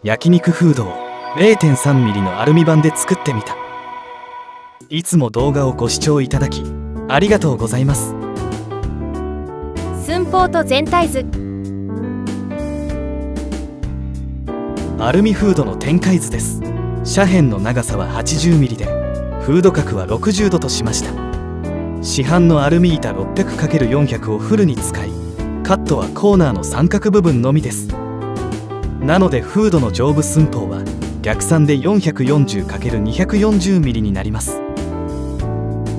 焼肉フードを 0.3mm のアルミ板で作ってみた。いつも動画をご視聴いただきありがとうございます。寸法と全体図。アルミフードの展開図です。斜辺の長さは 80mm でフード角は60度としました。市販のアルミ板 600×400 をフルに使い、カットはコーナーの三角部分のみです。なのでフードの上部寸法は逆算で 440×240mm になります。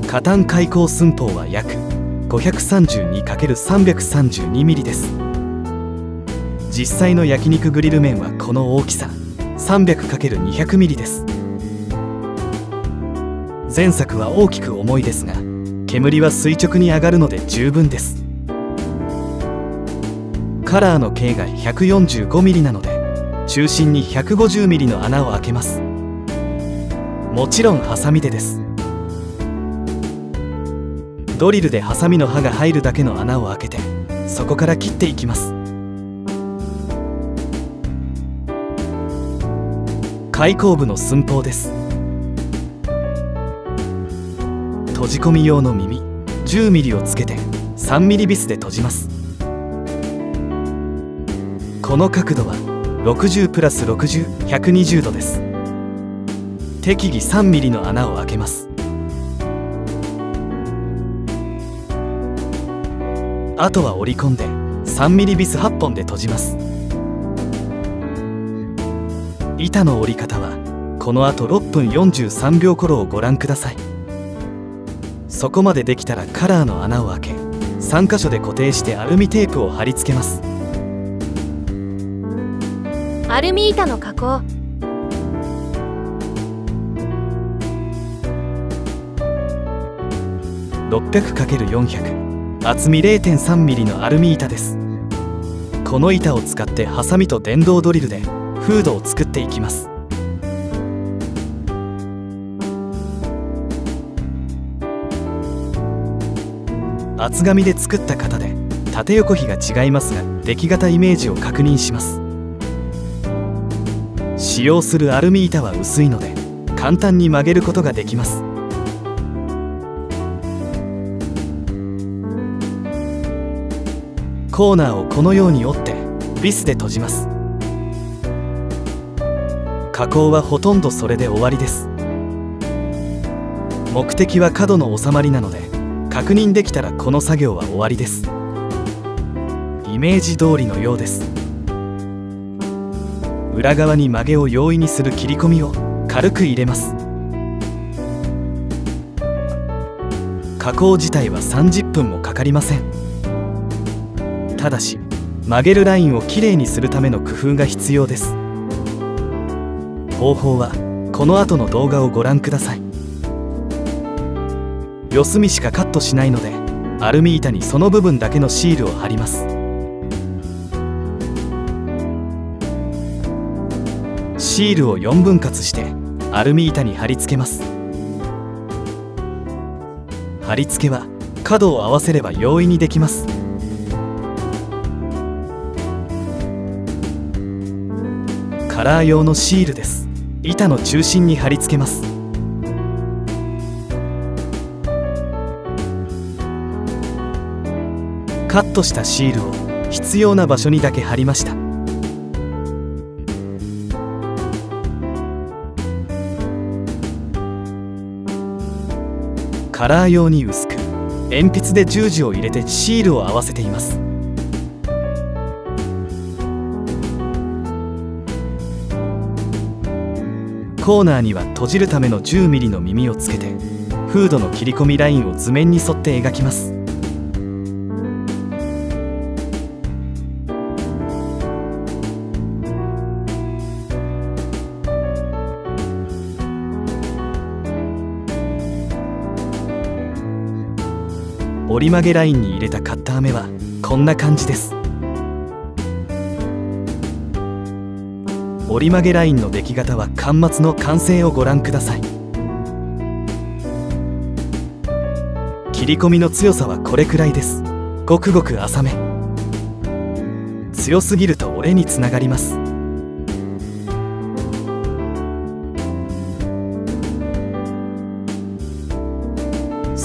下端開口寸法は約 532×332mm です。実際の焼肉グリル面はこの大きさ 300×200mm です。前作は大きく重いですが、煙は垂直に上がるので十分です。カラーの径が 145mm なので中心に 150mm の穴を開けます。もちろんハサミでです。ドリルでハサミの刃が入るだけの穴を開けて、そこから切っていきます。開口部の寸法です。閉じ込み用の耳 10mm をつけて 3mm ビスで閉じます。この角度は60プラス60、120度です。適宜 3mm の穴を開けます。あとは折り込んで 3mm ビス8本で閉じます。板の折り方はこのあと6分43秒頃をご覧ください。そこまでできたらカラーの穴を開け、3箇所で固定してアルミテープを貼り付けます。アルミ板の加工。600×400 厚み 0.3mm のアルミ板です。この板を使ってハサミと電動ドリルでフードを作っていきます。厚紙で作った型で縦横比が違いますが、出来型イメージを確認します。使用するアルミ板は薄いので簡単に曲げることができます。コーナーをこのように折ってビスで閉じます。加工はほとんどそれで終わりです。目的は角の収まりなので、確認できたらこの作業は終わりです。イメージ通りのようです。裏側に曲げを容易にする切り込みを軽く入れます。加工自体は30分もかかりません。ただし曲げるラインをきれいにするための工夫が必要です。方法はこの後の動画をご覧ください。四隅しかカットしないので、アルミ板にその部分だけのシールを貼ります。シールを4分割してアルミ板に貼り付けます。貼り付けは角を合わせれば容易にできます。カラー用のシールです。板の中心に貼り付けます。カットしたシールを必要な場所にだけ貼りました。カラー用に薄く鉛筆で十字を入れてシールを合わせています。コーナーには閉じるための 10mm の耳をつけて、フードの切り込みラインを図面に沿って描きます。折り曲げラインに入れたカッター目はこんな感じです。折り曲げラインの出来方は巻末の完成をご覧ください。切り込みの強さはこれくらいです。ごくごく浅め。強すぎると折れにつながります。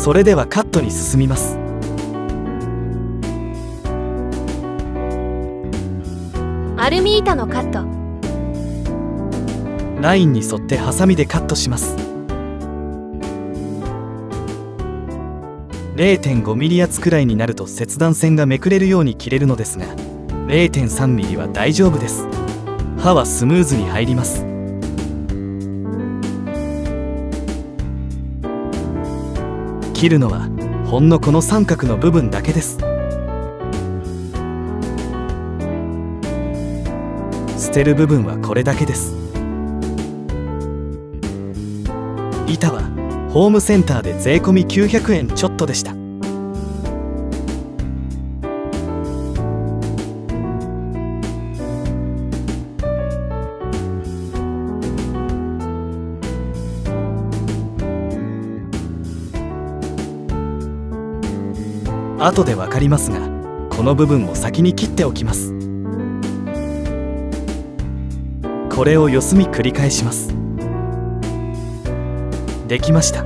それではカットに進みます。アルミ板のカット。ラインに沿ってハサミでカットします。 0.5 ミリ厚くらいになると切断線がめくれるように切れるのですが、 0.3 ミリは大丈夫です。刃はスムーズに入ります。切るのはほんのこの三角の部分だけです。捨てる部分はこれだけです。板はホームセンターで税込み900円ちょっとでした。後で分かりますが、この部分を先に切っておきます。これを四隅繰り返します。できました。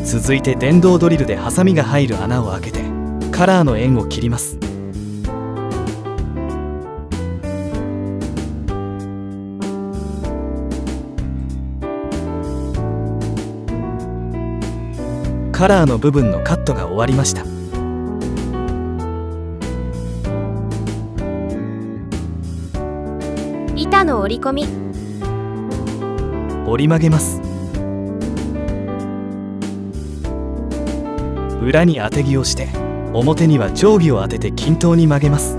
続いて電動ドリルでハサミが入る穴を開けてカラーの円を切ります。カラーの部分のカットが終わりました。板の折り込み。折り曲げます。裏に当て木をして表には定規を当てて均等に曲げます。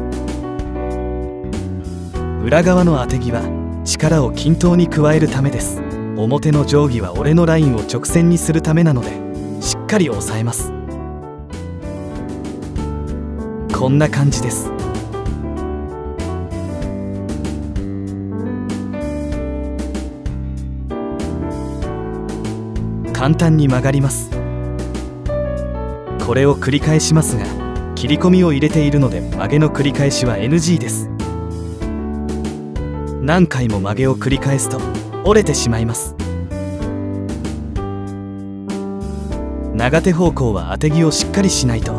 裏側の当て木は力を均等に加えるためです。表の定規は折れのラインを直線にするためなのでしっかり押さえます。こんな感じです。簡単に曲がります。これを繰り返しますが、切り込みを入れているので曲げの繰り返しは NG です。何回も曲げを繰り返すと折れてしまいます。長手方向は当て木をしっかりしないと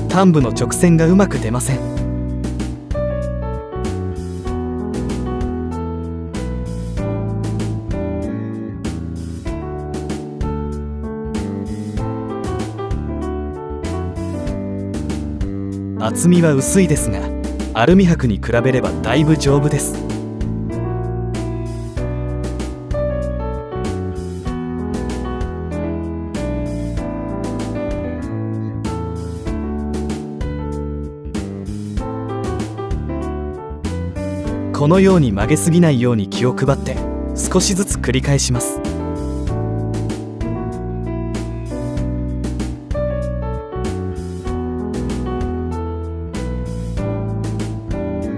端部の直線がうまく出ません。厚みは薄いですが、アルミ箔に比べればだいぶ丈夫です。このように曲げすぎないように気を配って少しずつ繰り返します。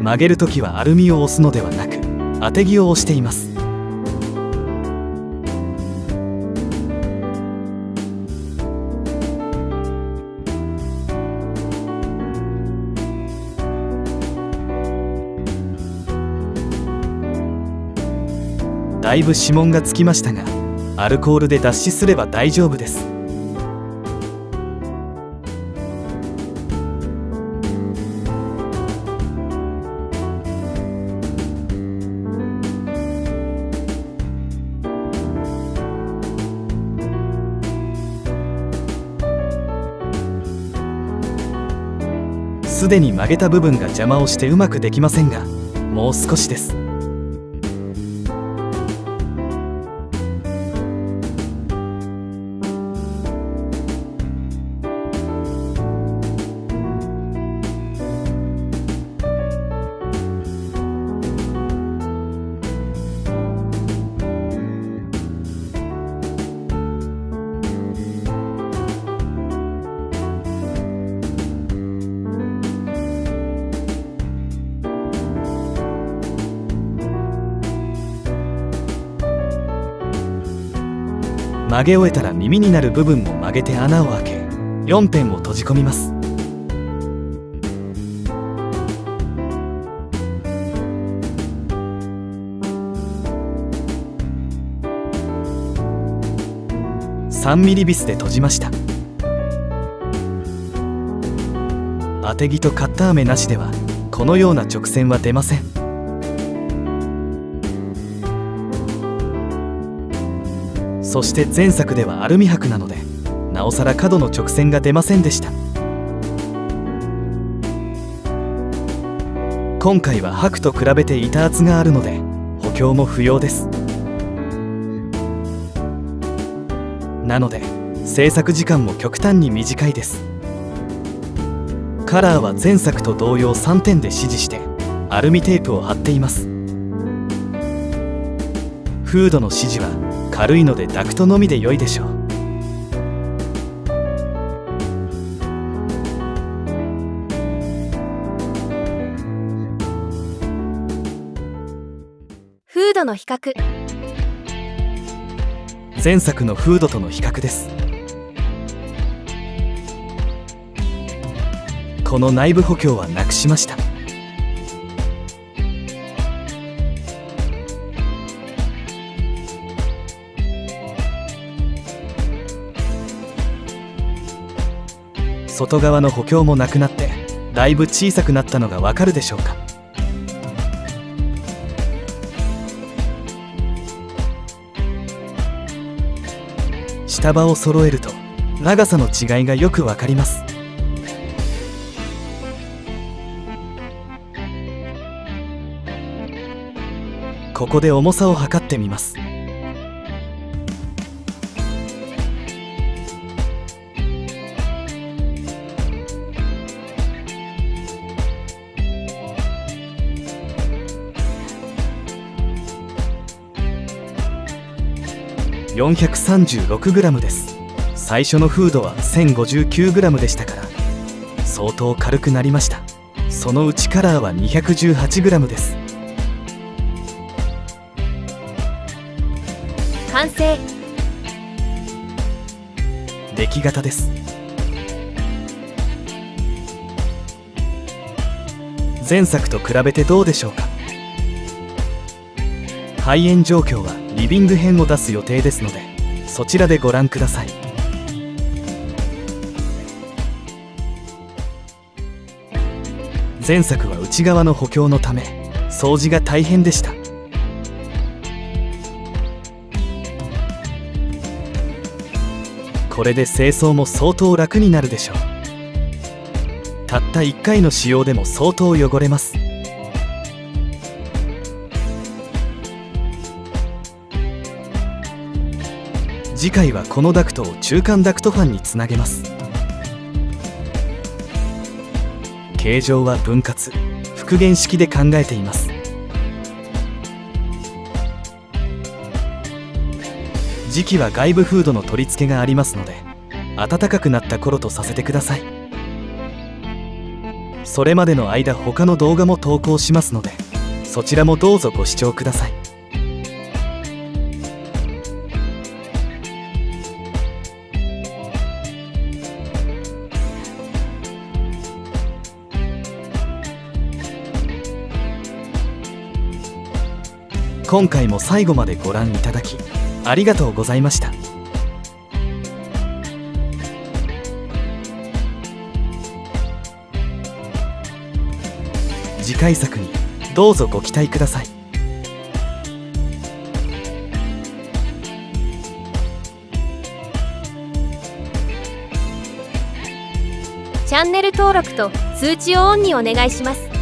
曲げるときはアルミを押すのではなく当て木を押しています。だいぶ指紋がつきましたが、アルコールで脱脂すれば大丈夫です。すでに曲げた部分が邪魔をしてうまくできませんが、もう少しです。曲げ終えたら耳になる部分も曲げて穴を開け、4辺を閉じ込みます。3ミリビスで閉じました。当て木とカッター目なしではこのような直線は出ません。そして前作ではアルミ箔なのでなおさら角の直線が出ませんでした。今回は箔と比べて板厚があるので補強も不要です。なので製作時間も極端に短いです。カラーは前作と同様3点で指示してアルミテープを貼っています。フードの指示は軽いのでダクトのみで良いでしょう。フードの比較。前作のフードとの比較です。この内部補強はなくしました。外側の補強もなくなってだいぶ小さくなったのがわかるでしょうか。下刃を揃えると長さの違いがよくわかります。ここで重さを測ってみます。436g です。最初のフードは 1059g でしたから相当軽くなりました。そのうちカラーは 218g です。完成。出来型です。前作と比べてどうでしょうか。排煙状況はリビング編を出す予定ですのでそちらでご覧ください。前作は内側の補強のため掃除が大変でした。これで清掃も相当楽になるでしょう。たった1回の使用でも相当汚れます。次回はこのダクトを中間ダクトファンにつなげます。形状は分割復元式で考えています。時期は外部フードの取り付けがありますので暖かくなった頃とさせてください。それまでの間他の動画も投稿しますのでそちらもどうぞご視聴ください。今回も最後までご覧いただきありがとうございました。次回作にどうぞご期待ください。チャンネル登録と通知をオンにお願いします。